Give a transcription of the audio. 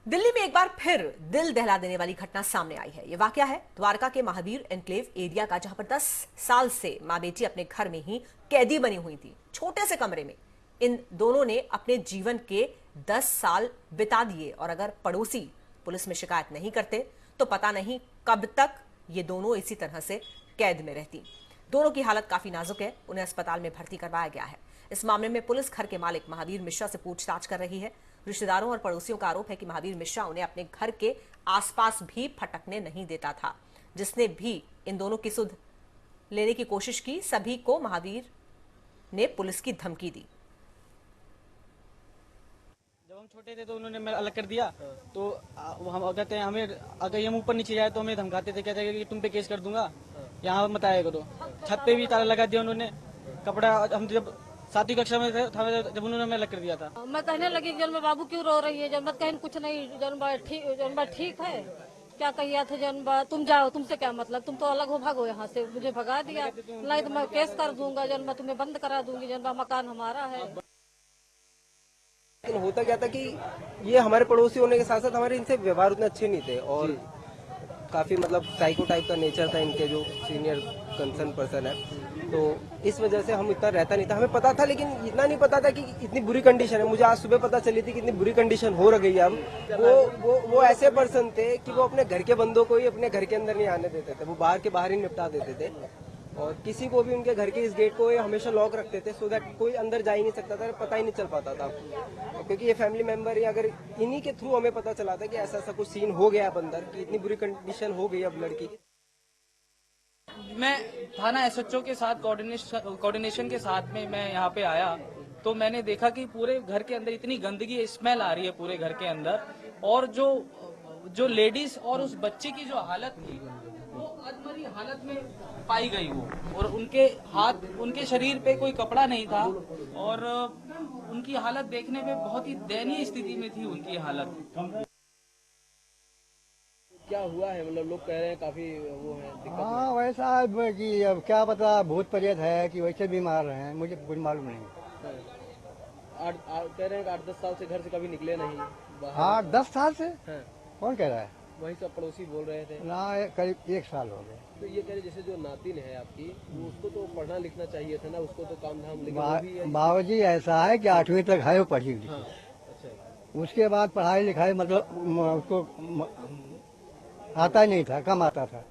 दिल्ली में एक बार फिर दिल दहला देने वाली घटना सामने आई है। यह वाकया है द्वारका के महावीर एन्क्लेव एरिया का, जहां पर 10 साल से मां बेटी अपने घर में ही कैदी बनी हुई थी, छोटे से कमरे में। इन दोनों ने अपने जीवन के 10 साल बिता दिए और अगर पड़ोसी पुलिस में शिकायत नहीं करते तो पता नहीं कब तक ये दोनों इसी तरह से कैद में रहती। दोनों की हालत काफी नाजुक है, उन्हें अस्पताल में भर्ती करवाया गया है। इस मामले में पुलिस घर के मालिक महावीर मिश्रा से पूछताछ कर रही है। रिश्तेदारों और पड़ोसियों का आरोप है कि महावीर मिश्रा उन्हें अपने घर के आसपास भी फटकने नहीं देता था। जिसने भी इन दोनों की सुध लेने की कोशिश की, सभी को महावीर ने पुलिस की धमकी दी। जब हम छोटे थे तो उन्होंने मेरा अलग कर दिया, तो हम कहते हैं हमें अगर हम ऊपर नीचे जाए तो हमें धमकाते थे, कहते हैं कि तुम पे केस कर दूंगा, यहाँ मत आया करो। छत पे भी ताला लगा दिया उन्होंने। कपड़ा हम जब 7वीं कक्षा में थे जब उन्होंने हमें अलग कर दिया था। मैं कहने लगी जन्म बाबू क्यों रो रही है, जन्म कहन कुछ नहीं, जन्म ठीक है, क्या कहिया था जन्म तुम जाओ, तुमसे क्या मतलब, तुम तो अलग हो, भागो यहाँ से। मुझे भगा दिया, नहीं तो मैं केस कर दूंगा, जन्म तुम्हें बंद करा दूंगी, जन्म मकान हमारा है। लेकिन होता क्या था कि ये हमारे पड़ोसी होने के साथ साथ हमारे इनसे व्यवहार उतने अच्छे नहीं थे और काफी मतलब साइको टाइप का नेचर था इनके, जो सीनियर कंसर्न पर्सन है। तो इस वजह से हम इतना रहता नहीं था, हमें पता था, लेकिन इतना नहीं पता था कि इतनी बुरी कंडीशन है। मुझे आज सुबह पता चली थी कि इतनी बुरी कंडीशन हो रही है। अब वो ऐसे पर्सन थे कि वो अपने घर के बंदों को ही अपने घर के अंदर नहीं आने देते थे, वो बाहर के बाहर ही निपटा देते थे और किसी को भी उनके घर के इस गेट को हमेशा लॉक रखते थे, सो दैट कोई अंदर जा ही नहीं सकता था, पता ही नहीं चल पाता था। क्योंकि ये फैमिली मेंबर या अगर इन्हीं के थ्रू हमें पता चला था कि ऐसा ऐसा कुछ सीन हो गया अब अंदर, कि इतनी बुरी कंडीशन हो गई अब लड़की की। मैं थाना एसएचओ के साथ कोऑर्डिनेशन के साथ में मैं यहाँ पे आया तो मैंने देखा कि पूरे घर के अंदर इतनी गंदगी, स्मेल आ रही है पूरे घर के अंदर, और जो लेडीज और उस बच्चे की जो हालत थी वो अधमरी हालत में पाई गई वो, और उनके शरीर पे कोई कपड़ा नहीं था और उनकी हालत देखने में बहुत ही दयनीय स्थिति में थी उनकी हालत। क्या हुआ है, मतलब लोग कह रहे हैं काफी वो है दिक्कत। हाँ वैसा है कि अब क्या पता भूत प्रेत है कि वैसे बीमार रहे हैं, मुझे कुछ मालूम नहीं। कह रहे हैं कि 8-10 साल से घर से कभी निकले नहीं बाहर। 8-10 साल से हाँ। कौन कह रहा है? वही सब पड़ोसी बोल रहे थे ना, करीब 1 साल हो गए। तो ये कह रहे जैसे जो नातिन है आपकी, वो उसको तो पढ़ना लिखना चाहिए था ना, उसको तो काम धाम, लेकिन वो भी बाबूजी ऐसा है कि 8वीं तक है वो पढ़ी लिखी। हाँ, अच्छा। उसके बाद पढ़ाई लिखाई मतलब उसको आता ही नहीं था, कम आता था।